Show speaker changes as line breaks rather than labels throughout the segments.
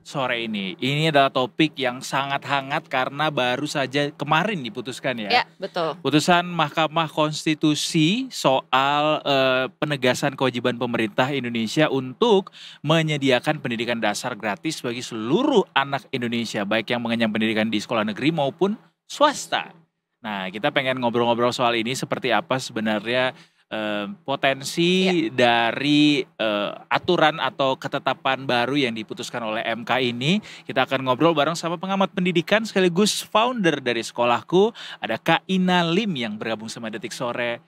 sore ini. Ini adalah topik yang sangat hangat karena baru saja kemarin diputuskan ya.
Ya, betul.
Putusan Mahkamah Konstitusi soal penegasan kewajiban pemerintah Indonesia untuk menyediakan pendidikan dasar gratis bagi seluruh anak Indonesia, baik yang mengenyam pendidikan di sekolah negeri maupun swasta. Nah, kita pengen ngobrol-ngobrol soal ini seperti apa sebenarnya potensi dari aturan atau ketetapan baru yang diputuskan oleh MK ini. Kita akan ngobrol bareng sama pengamat pendidikan sekaligus founder dari sekolahku, ada Kak Ina Lim yang bergabung sama Detik Sore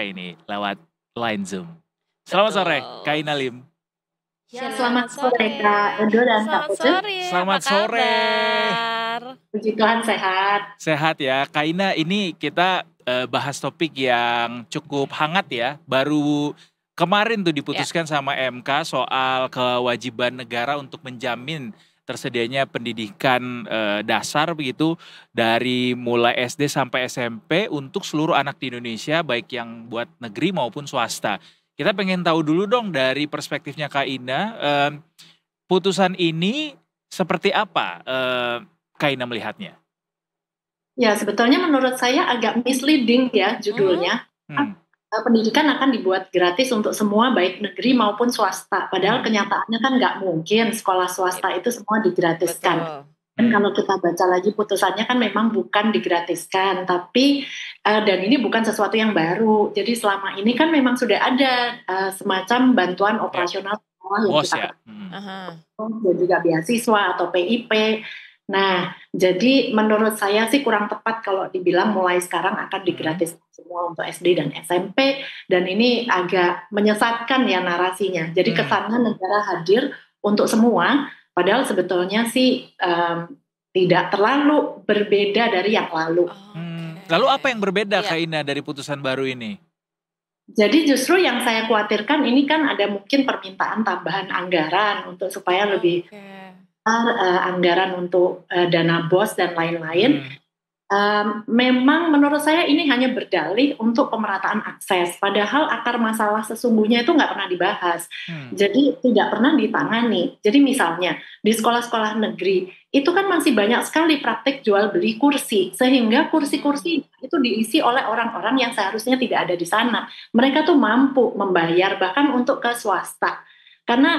ini lewat line Zoom. Selamat sore Kak Ina Lim.
Ya, selamat sore Kak Edo dan Kak Putri.
Selamat sore.
Puji Tuhan sehat.
Sehat ya Kak Ina, ini kita bahas topik yang cukup hangat ya. Baru kemarin tuh diputuskan sama MK soal kewajiban negara untuk menjamin tersedianya pendidikan dasar begitu dari mulai SD sampai SMP untuk seluruh anak di Indonesia, baik yang buat negeri maupun swasta. Kita pengen tahu dulu dong dari perspektifnya Kak Ina, putusan ini seperti apa Kak Ina melihatnya?
Ya, sebetulnya menurut saya agak misleading ya judulnya. Pendidikan akan dibuat gratis untuk semua baik negeri maupun swasta. Padahal kenyataannya kan nggak mungkin sekolah swasta itu semua digratiskan. Dan kalau kita baca lagi putusannya kan memang bukan digratiskan, tapi dan ini bukan sesuatu yang baru. Jadi selama ini kan memang sudah ada semacam bantuan operasional sekolah yang kita dan juga beasiswa atau PIP. Nah, jadi menurut saya sih kurang tepat kalau dibilang mulai sekarang akan digratiskan semua untuk SD dan SMP, dan ini agak menyesatkan ya narasinya. Jadi kesannya negara hadir untuk semua, padahal sebetulnya sih tidak terlalu berbeda dari yang lalu.
Lalu apa yang berbeda Kak Ina dari putusan baru ini?
Jadi justru yang saya khawatirkan ini kan ada mungkin permintaan tambahan anggaran untuk supaya lebih anggaran untuk dana BOS dan lain-lain. Memang menurut saya ini hanya berdalih untuk pemerataan akses, padahal akar masalah sesungguhnya itu nggak pernah dibahas. Jadi tidak pernah ditangani. Jadi misalnya di sekolah-sekolah negeri itu kan masih banyak sekali praktik jual beli kursi, sehingga kursi-kursi itu diisi oleh orang-orang yang seharusnya tidak ada di sana. Mereka tuh mampu membayar bahkan untuk ke swasta, karena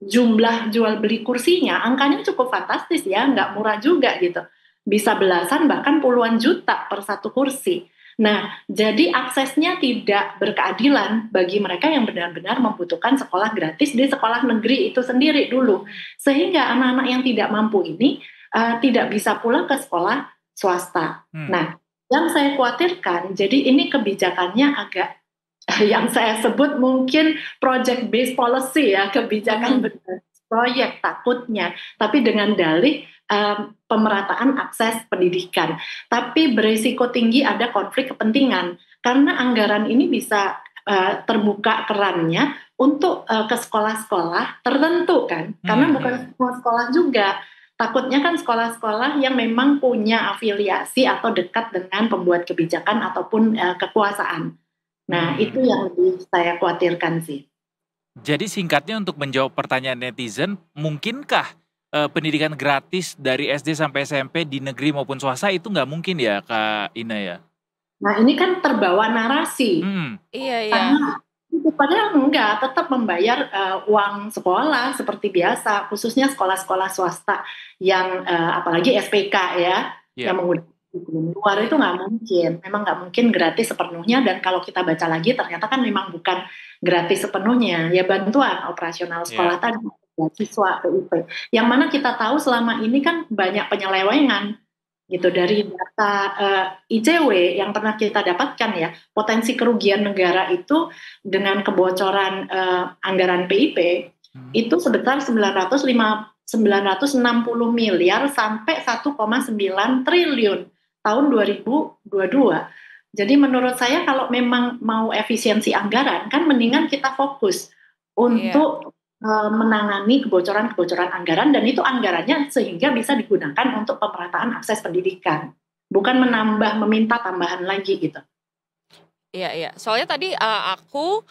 jumlah jual beli kursinya angkanya cukup fantastis ya, nggak murah juga gitu, bisa belasan bahkan puluhan juta per satu kursi. Nah, jadi aksesnya tidak berkeadilan bagi mereka yang benar-benar membutuhkan sekolah gratis di sekolah negeri itu sendiri dulu, sehingga anak-anak yang tidak mampu ini tidak bisa pula ke sekolah swasta. Nah, yang saya khawatirkan, jadi ini kebijakannya agak yang saya sebut mungkin project based policy ya, kebijakan proyek takutnya, tapi dengan dalih pemerataan akses pendidikan. Tapi berisiko tinggi ada konflik kepentingan, karena anggaran ini bisa terbuka kerannya untuk ke sekolah-sekolah tertentu kan, karena bukan semua sekolah juga. Takutnya kan sekolah-sekolah yang memang punya afiliasi atau dekat dengan pembuat kebijakan ataupun kekuasaan. Nah, itu yang lebih saya khawatirkan sih.
Jadi singkatnya untuk menjawab pertanyaan netizen, mungkinkah pendidikan gratis dari SD sampai SMP di negeri maupun swasta itu nggak mungkin ya Kak Ina ya?
Nah, ini kan terbawa narasi.
Iya.
Padahal enggak, tetap membayar uang sekolah seperti biasa, khususnya sekolah-sekolah swasta yang apalagi SPK ya, yang menggunakan luar itu nggak mungkin, memang nggak mungkin gratis sepenuhnya. Dan kalau kita baca lagi ternyata kan memang bukan gratis sepenuhnya, ya bantuan operasional sekolah tadi, siswa PIP, yang mana kita tahu selama ini kan banyak penyelewengan gitu. Dari data ICW yang pernah kita dapatkan ya, potensi kerugian negara itu dengan kebocoran anggaran PIP itu sebesar 960 miliar sampai 1,9 triliun tahun 2022. Jadi menurut saya kalau memang mau efisiensi anggaran kan mendingan kita fokus untuk menangani kebocoran-kebocoran anggaran, dan itu anggarannya sehingga bisa digunakan untuk pemerataan akses pendidikan, bukan meminta tambahan lagi gitu.
Iya. Soalnya tadi aku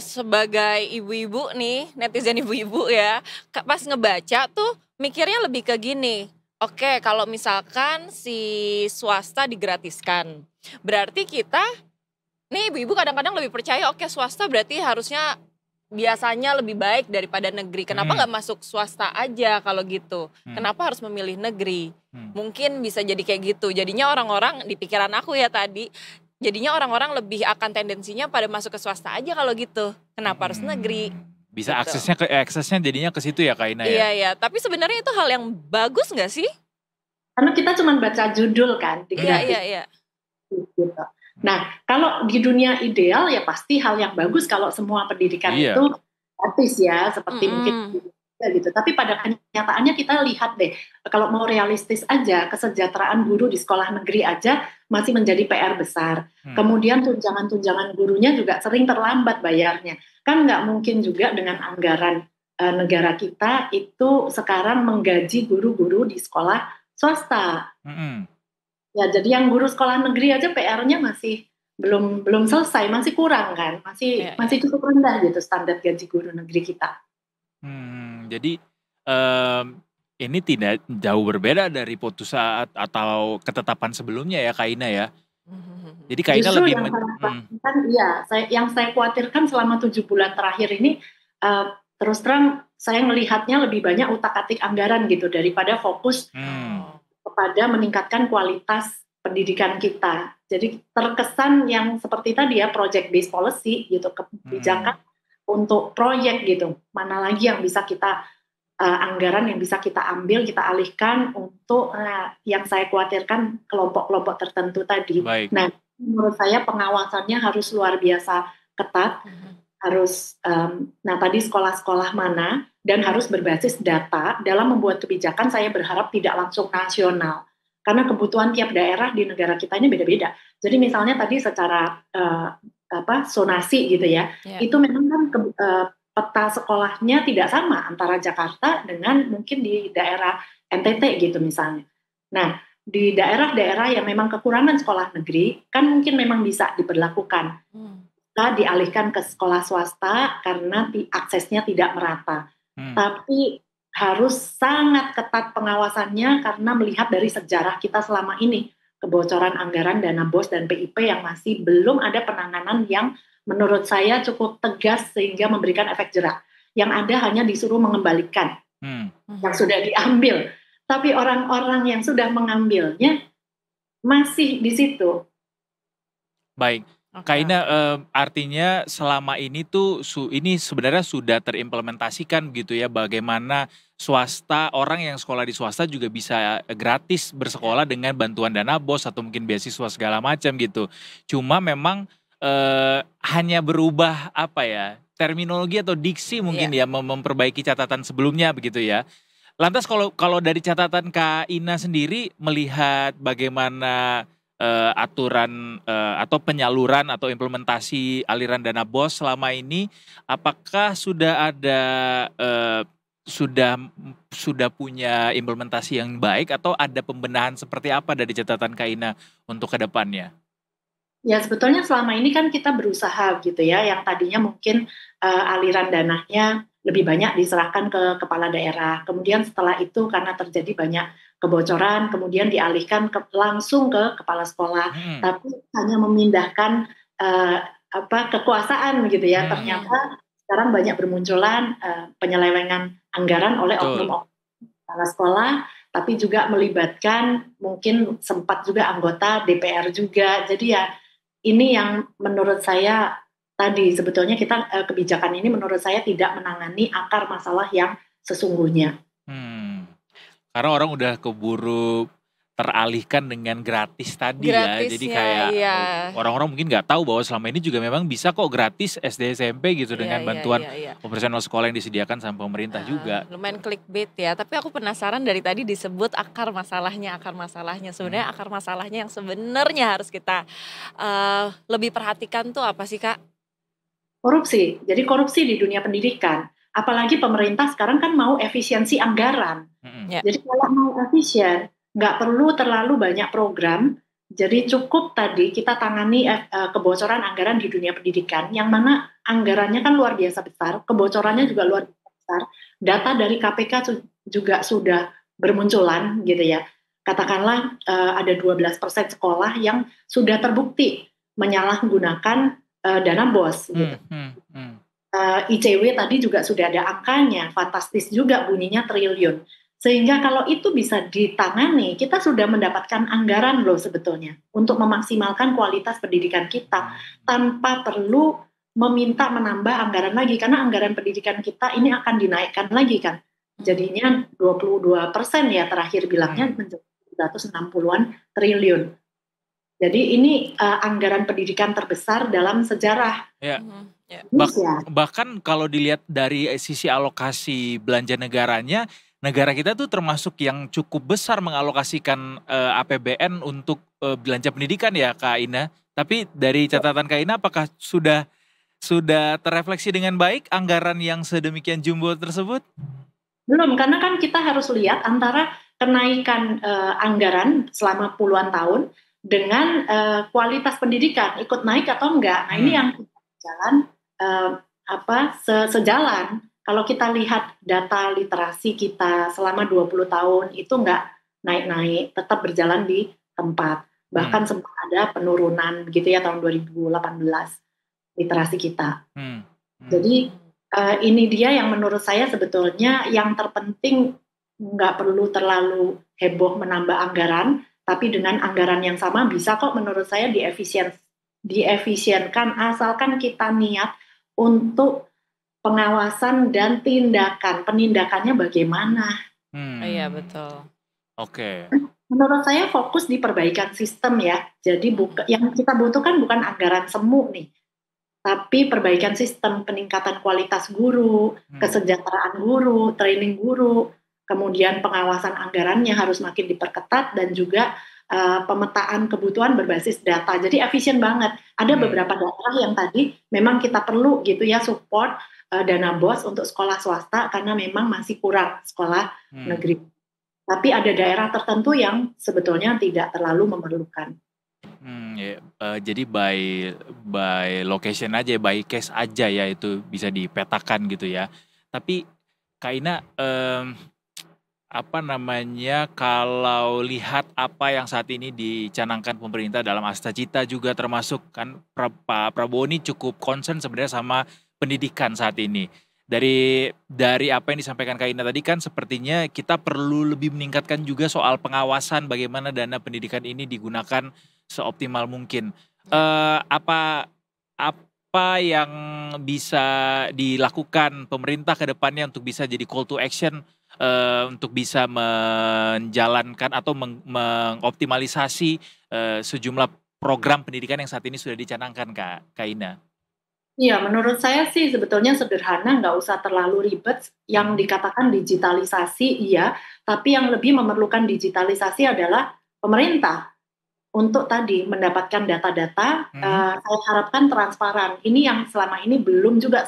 Sebagai ibu-ibu nih, netizen ibu-ibu ya, pas ngebaca tuh mikirnya lebih ke gini, oke kalau misalkan si swasta digratiskan, berarti kita nih ibu-ibu kadang-kadang lebih percaya oke swasta berarti harusnya biasanya lebih baik daripada negeri. Kenapa nggak masuk swasta aja kalau gitu? Kenapa harus memilih negeri? Mungkin bisa jadi kayak gitu. Jadinya orang-orang di pikiran aku ya tadi, jadinya orang-orang lebih akan tendensinya pada masuk ke swasta aja kalau gitu. Kenapa harus negeri?
Bisa
Gitu.
aksesnya jadinya ke situ ya Kak Ina ya?
Iya, iya. Tapi sebenarnya itu hal yang bagus nggak sih?
Karena kita cuma baca judul kan,
Iya.
Gitu. Nah, kalau di dunia ideal ya pasti hal yang bagus kalau semua pendidikan itu gratis ya, seperti mungkin gitu. Tapi pada kenyataannya kita lihat deh, kalau mau realistis aja, kesejahteraan guru di sekolah negeri aja masih menjadi PR besar. Kemudian tunjangan-tunjangan gurunya juga sering terlambat bayarnya. Kan nggak mungkin juga dengan anggaran negara kita itu sekarang menggaji guru-guru di sekolah swasta. Ya, jadi yang guru sekolah negeri aja PR-nya masih belum selesai, masih kurang kan, masih cukup rendah gitu standar gaji guru negeri kita.
Jadi ini tidak jauh berbeda dari putusan atau ketetapan sebelumnya ya Kak Ina ya. Jadi Kak Ina lebih
yang saya khawatirkan selama 7 bulan terakhir ini terus terang saya melihatnya lebih banyak utak-atik anggaran gitu daripada fokus kepada meningkatkan kualitas pendidikan kita. Jadi terkesan yang seperti tadi ya project based policy gitu, kebijakan untuk proyek gitu. Mana lagi yang bisa kita anggaran yang bisa kita ambil, kita alihkan untuk yang saya khawatirkan kelompok-kelompok tertentu tadi.
Baik.
Nah, menurut saya pengawasannya harus luar biasa ketat. Harus tadi sekolah-sekolah mana dan harus berbasis data dalam membuat kebijakan. Saya berharap tidak langsung nasional karena kebutuhan tiap daerah di negara kita ini beda-beda. Jadi misalnya tadi secara zonasi gitu ya, itu memang kan peta sekolahnya tidak sama antara Jakarta dengan mungkin di daerah NTT gitu misalnya. Nah, di daerah-daerah yang memang kekurangan sekolah negeri kan mungkin memang bisa diberlakukan. Dialihkan ke sekolah swasta karena aksesnya tidak merata. Tapi harus sangat ketat pengawasannya karena melihat dari sejarah kita selama ini, kebocoran anggaran dana BOS dan PIP yang masih belum ada penanganan yang menurut saya cukup tegas sehingga memberikan efek jerak. Yang ada hanya disuruh mengembalikan yang sudah diambil. Tapi orang-orang yang sudah mengambilnya masih di situ.
Baik. Kak Ina, artinya selama ini tuh ini sebenarnya sudah terimplementasikan gitu ya, bagaimana swasta, orang yang sekolah di swasta juga bisa gratis bersekolah dengan bantuan dana BOS atau mungkin beasiswa segala macam gitu. Cuma memang hanya berubah terminologi atau diksi mungkin ya, memperbaiki catatan sebelumnya begitu ya. Lantas kalau dari catatan Kak Ina sendiri melihat bagaimana aturan atau penyaluran atau implementasi aliran dana BOS selama ini, apakah sudah ada sudah punya implementasi yang baik atau ada pembenahan seperti apa dari catatan Kak Ina untuk ke depannya?
Ya sebetulnya selama ini kan kita berusaha gitu ya, yang tadinya mungkin aliran dananya lebih banyak diserahkan ke kepala daerah. Kemudian setelah itu karena terjadi banyak kebocoran, kemudian dialihkan langsung ke kepala sekolah. Tapi hanya memindahkan kekuasaan gitu ya. Ternyata sekarang banyak bermunculan penyelewengan anggaran oleh oknum kepala sekolah, tapi juga melibatkan mungkin sempat juga anggota DPR juga. Jadi ya ini yang menurut saya tadi sebetulnya kebijakan ini menurut saya tidak menangani akar masalah yang sesungguhnya.
Karena orang udah keburu teralihkan dengan gratis tadi ya. Jadi kayak orang-orang mungkin nggak tahu bahwa selama ini juga memang bisa kok gratis SD SMP gitu dengan bantuan operasional sekolah yang disediakan sama pemerintah juga.
Lumayan clickbait ya. Tapi aku penasaran dari tadi disebut akar masalahnya. Sebenarnya akar masalahnya yang sebenarnya harus kita lebih perhatikan tuh apa sih Kak?
Korupsi. Jadi korupsi di dunia pendidikan. Apalagi pemerintah sekarang kan mau efisiensi anggaran. Jadi kalau mau efisien, nggak perlu terlalu banyak program, Jadi cukup tadi kita tangani kebocoran anggaran di dunia pendidikan, yang mana anggarannya kan luar biasa besar, kebocorannya juga luar biasa besar. Data dari KPK juga sudah bermunculan gitu ya. Katakanlah ada 12% sekolah yang sudah terbukti menyalahgunakan dana BOS gitu. ICW tadi juga sudah ada angkanya, fantastis juga bunyinya triliun. Sehingga kalau itu bisa ditangani, kita sudah mendapatkan anggaran loh sebetulnya untuk memaksimalkan kualitas pendidikan kita tanpa perlu meminta menambah anggaran lagi, karena anggaran pendidikan kita ini akan dinaikkan lagi kan. Jadinya 22% ya terakhir bilangnya menjadi 160-an triliun. Jadi ini anggaran pendidikan terbesar dalam sejarah.
Ya. Bahkan kalau dilihat dari sisi alokasi belanja negaranya, negara kita tuh termasuk yang cukup besar mengalokasikan APBN untuk belanja pendidikan ya Kak Ina. Tapi dari catatan Kak Ina, apakah sudah terrefleksi dengan baik anggaran yang sedemikian jumbo tersebut?
Belum, karena kan kita harus lihat antara kenaikan anggaran selama puluhan tahun dengan kualitas pendidikan ikut naik atau enggak. Nah ini yang jalan sejalan. Kalau kita lihat data literasi kita selama 20 tahun itu enggak naik-naik, tetap berjalan di tempat. Bahkan sempat ada penurunan gitu ya tahun 2018 literasi kita. Jadi ini dia yang menurut saya sebetulnya yang terpenting, nggak perlu terlalu heboh menambah anggaran, tapi dengan anggaran yang sama bisa kok menurut saya diefisienkan asalkan kita niat untuk pengawasan dan penindakannya bagaimana.
Iya betul.
Oke.
Menurut saya fokus di perbaikan sistem ya. Jadi yang kita butuhkan bukan anggaran semu nih, tapi perbaikan sistem, peningkatan kualitas guru, kesejahteraan guru, training guru, kemudian pengawasan anggarannya harus makin diperketat dan juga pemetaan kebutuhan berbasis data. Jadi efisien banget. Ada beberapa daerah yang tadi memang kita perlu gitu ya support dana BOS untuk sekolah swasta karena memang masih kurang sekolah negeri. Tapi ada daerah tertentu yang sebetulnya tidak terlalu memerlukan.
Jadi by location aja, by case aja ya, itu bisa dipetakan gitu ya. Tapi Kak Ina, kalau lihat apa yang saat ini dicanangkan pemerintah dalam Asta Cita juga termasuk kan, Pak Prabowo ini cukup concern sebenarnya sama pendidikan saat ini. Dari apa yang disampaikan Kak Ina tadi kan sepertinya kita perlu lebih meningkatkan juga soal pengawasan bagaimana dana pendidikan ini digunakan seoptimal mungkin. Apa yang bisa dilakukan pemerintah ke depannya untuk bisa jadi call to action untuk bisa menjalankan atau mengoptimalisasi sejumlah program pendidikan yang saat ini sudah dicanangkan Kak Ina?
Iya, menurut saya sih sebetulnya sederhana, nggak usah terlalu ribet. Yang dikatakan digitalisasi, iya, tapi yang lebih memerlukan digitalisasi adalah pemerintah. Untuk tadi mendapatkan data-data, saya harapkan transparan. Ini yang selama ini belum juga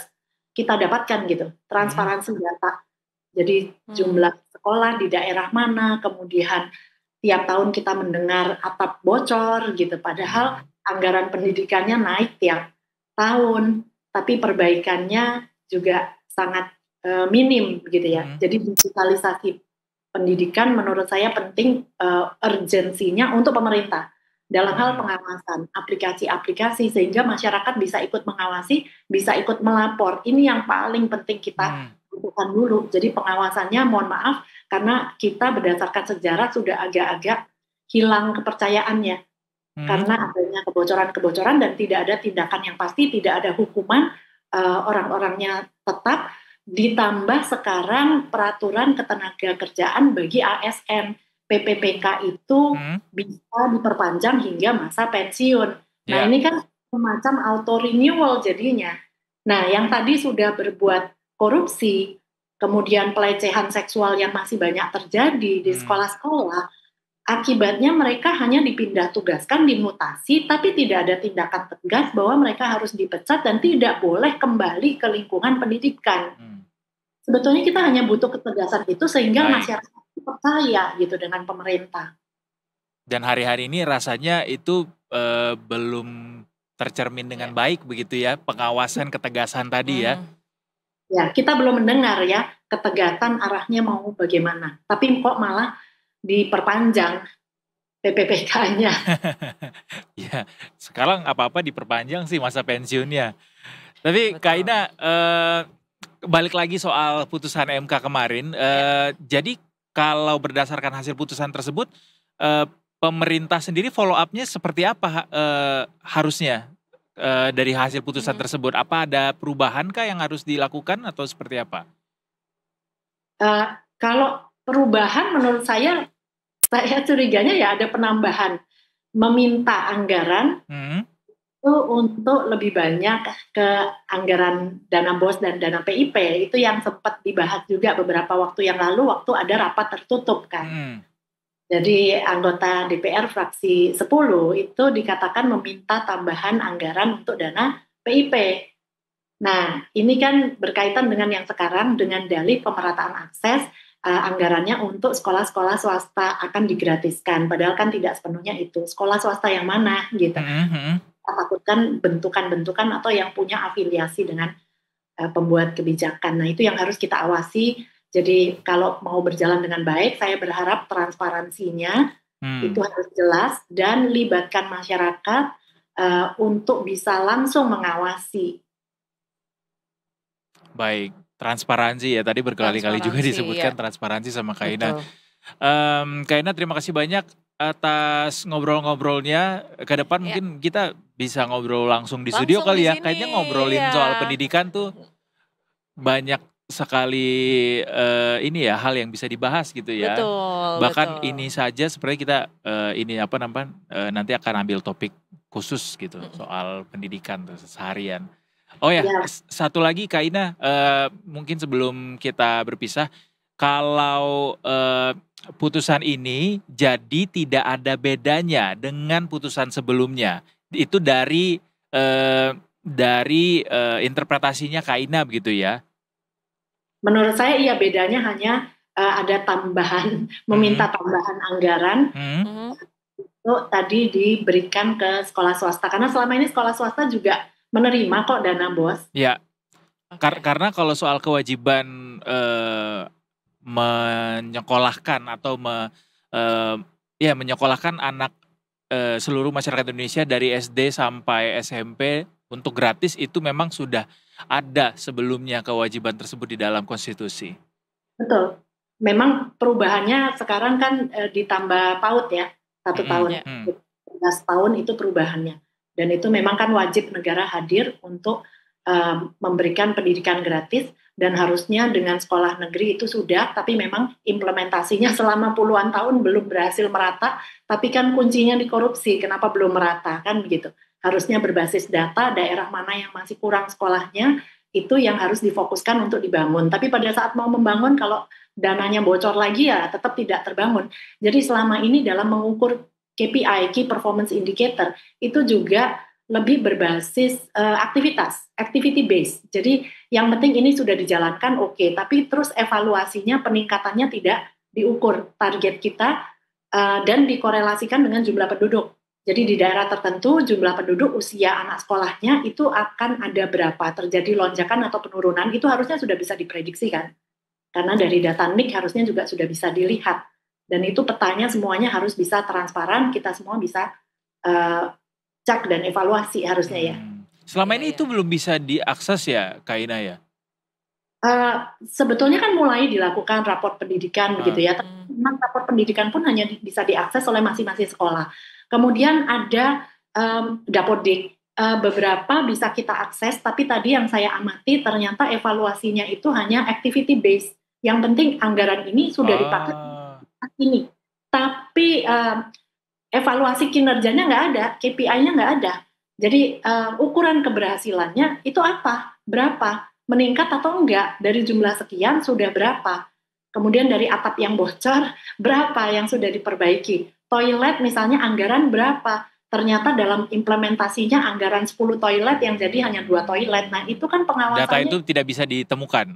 kita dapatkan gitu, transparansi data. Jadi jumlah sekolah di daerah mana, kemudian tiap tahun kita mendengar atap bocor gitu, padahal anggaran pendidikannya naik tiap tahun, tapi perbaikannya juga sangat minim gitu ya. Jadi digitalisasi pendidikan menurut saya penting, urgensinya untuk pemerintah dalam hal pengawasan aplikasi-aplikasi sehingga masyarakat bisa ikut mengawasi, bisa ikut melapor. Ini yang paling penting kita butuhkan dulu. Jadi pengawasannya mohon maaf karena kita berdasarkan sejarah sudah agak-agak hilang kepercayaannya. Karena adanya kebocoran-kebocoran dan tidak ada tindakan yang pasti, tidak ada hukuman, orang-orangnya tetap, ditambah sekarang peraturan ketenagakerjaan bagi ASN, PPPK itu bisa diperpanjang hingga masa pensiun. Nah ini kan semacam auto renewal jadinya. Nah yang tadi sudah berbuat korupsi, kemudian pelecehan seksual yang masih banyak terjadi di sekolah-sekolah, akibatnya mereka hanya dipindah tugaskan, dimutasi, tapi tidak ada tindakan tegas bahwa mereka harus dipecat dan tidak boleh kembali ke lingkungan pendidikan. Sebetulnya kita hanya butuh ketegasan itu sehingga masyarakat percaya gitu dengan pemerintah.
Dan hari-hari ini rasanya itu belum tercermin dengan baik begitu ya, pengawasan ketegasan tadi ya.
Ya, kita belum mendengar ya ketegasan arahnya mau bagaimana. Tapi kok malah diperpanjang PPPK-nya.
Ya, sekarang apa-apa diperpanjang sih masa pensiunnya. Tapi
Betul.
Kak Ina, balik lagi soal putusan MK kemarin. Jadi kalau berdasarkan hasil putusan tersebut, pemerintah sendiri follow up-nya seperti apa harusnya dari hasil putusan tersebut? Apa ada perubahan kah yang harus dilakukan atau seperti apa?
Kalau perubahan menurut saya curiganya ya ada penambahan. Meminta anggaran itu untuk lebih banyak ke anggaran dana BOS dan dana PIP. Itu yang sempat dibahas juga beberapa waktu yang lalu waktu ada rapat tertutup kan. Jadi anggota DPR fraksi 10 itu dikatakan meminta tambahan anggaran untuk dana PIP. Nah, ini kan berkaitan dengan yang sekarang dengan dalih pemerataan akses anggarannya untuk sekolah-sekolah swasta akan digratiskan. Padahal kan tidak sepenuhnya itu. Sekolah swasta yang mana gitu. Kita takutkan bentukan-bentukan atau yang punya afiliasi dengan pembuat kebijakan. Nah, itu yang harus kita awasi. Jadi kalau mau berjalan dengan baik, saya berharap transparansinya itu harus jelas dan libatkan masyarakat untuk bisa langsung mengawasi.
Baik, transparansi ya. Tadi berkali-kali juga disebutkan transparansi sama Kak Ina. Kak Ina, terima kasih banyak atas ngobrol-ngobrolnya. Ke depan mungkin kita bisa ngobrol langsung di studio kali ya. Kayaknya ngobrolin soal pendidikan tuh banyak sekali ini ya hal yang bisa dibahas gitu ya. Bahkan ini saja sebenarnya kita nanti akan ambil topik khusus gitu soal pendidikan tuh seharian. Oh ya, satu lagi Kak Ina, mungkin sebelum kita berpisah, kalau putusan ini jadi tidak ada bedanya dengan putusan sebelumnya, itu dari interpretasinya Kak Ina begitu ya?
Menurut saya iya, bedanya hanya ada tambahan, meminta tambahan anggaran itu tadi diberikan ke sekolah swasta, karena selama ini sekolah swasta juga menerima kok dana BOS.
Ya, karena kalau soal kewajiban menyekolahkan atau menyekolahkan anak seluruh masyarakat Indonesia dari SD sampai SMP untuk gratis itu memang sudah ada sebelumnya kewajiban tersebut di dalam konstitusi.
Betul. Memang perubahannya sekarang kan ditambah PAUD ya, 1 tahun. 11 tahun itu perubahannya. Dan itu memang kan wajib negara hadir untuk memberikan pendidikan gratis, dan harusnya dengan sekolah negeri itu sudah, tapi memang implementasinya selama puluhan tahun belum berhasil merata, tapi kan kuncinya di korupsi, kenapa belum merata kan begitu. Harusnya berbasis data, daerah mana yang masih kurang sekolahnya, itu yang harus difokuskan untuk dibangun. Tapi pada saat mau membangun, kalau dananya bocor lagi ya tetap tidak terbangun. Jadi selama ini dalam mengukur KPI, Key Performance Indicator, itu juga lebih berbasis aktivitas, activity based. Jadi yang penting ini sudah dijalankan oke, tapi terus evaluasinya, peningkatannya tidak diukur target kita dan dikorelasikan dengan jumlah penduduk. Jadi di daerah tertentu jumlah penduduk usia anak sekolahnya itu akan ada berapa, terjadi lonjakan atau penurunan, itu harusnya sudah bisa diprediksikan. Karena dari data NIK harusnya juga sudah bisa dilihat. Dan itu petanya semuanya harus bisa transparan, kita semua bisa cek dan evaluasi harusnya ya.
Selama ini itu belum bisa diakses ya Kak Ina ya?
Sebetulnya kan mulai dilakukan raport pendidikan begitu ya. Memang raport pendidikan pun hanya bisa diakses oleh masing-masing sekolah. Kemudian ada Dapodik, beberapa bisa kita akses, tapi tadi yang saya amati ternyata evaluasinya itu hanya activity based. Yang penting anggaran ini sudah dipakai ini. Tapi evaluasi kinerjanya nggak ada, KPI-nya nggak ada. Jadi ukuran keberhasilannya itu apa? Berapa? Meningkat atau enggak? Dari jumlah sekian sudah berapa? Kemudian dari atap yang bocor, berapa yang sudah diperbaiki? Toilet misalnya anggaran berapa? Ternyata dalam implementasinya anggaran 10 toilet yang jadi hanya 2 toilet. Nah itu kan pengawasannya.
Data itu tidak bisa ditemukan?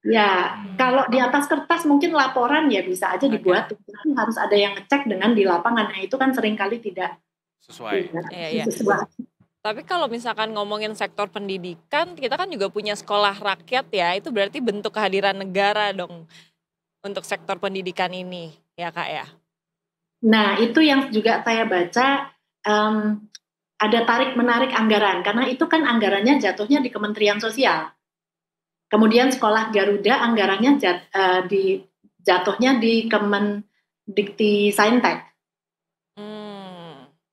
Ya, kalau di atas kertas mungkin laporan ya bisa aja dibuat, tapi harus ada yang ngecek dengan di lapangan. Nah, itu kan seringkali tidak
sesuai.
sesuai.
Tapi kalau misalkan ngomongin sektor pendidikan, kita kan juga punya sekolah rakyat ya, itu berarti bentuk kehadiran negara dong untuk sektor pendidikan ini, ya Kak ya?
Nah, itu yang juga saya baca, ada tarik-menarik anggaran, karena itu kan anggarannya jatuhnya di Kementerian Sosial. Kemudian sekolah Garuda anggarannya jatuhnya di Kemendikti Saintek.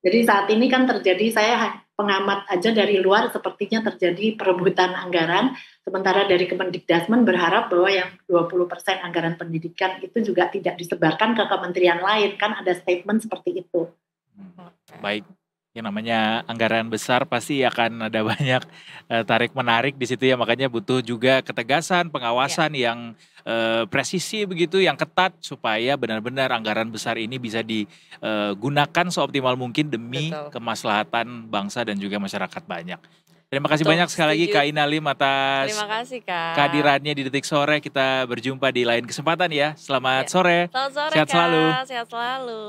Jadi saat ini kan terjadi, saya pengamat aja dari luar, sepertinya terjadi perebutan anggaran, sementara dari Kemendikdasmen berharap bahwa yang 20% anggaran pendidikan itu juga tidak disebarkan ke kementerian lain, kan ada statement seperti itu.
Baik. Yang namanya anggaran besar pasti akan ada banyak tarik menarik di situ ya, makanya butuh juga ketegasan, pengawasan yang presisi begitu, yang ketat supaya benar-benar anggaran besar ini bisa digunakan seoptimal mungkin demi kemaslahatan bangsa dan juga masyarakat banyak. Terima kasih banyak sekali lagi Kak Ina Lim atas kehadirannya di Detik Sore. Kita berjumpa di lain kesempatan ya. Selamat sore.
Selamat sore
sehat
Kak.
selalu.
Sehat selalu.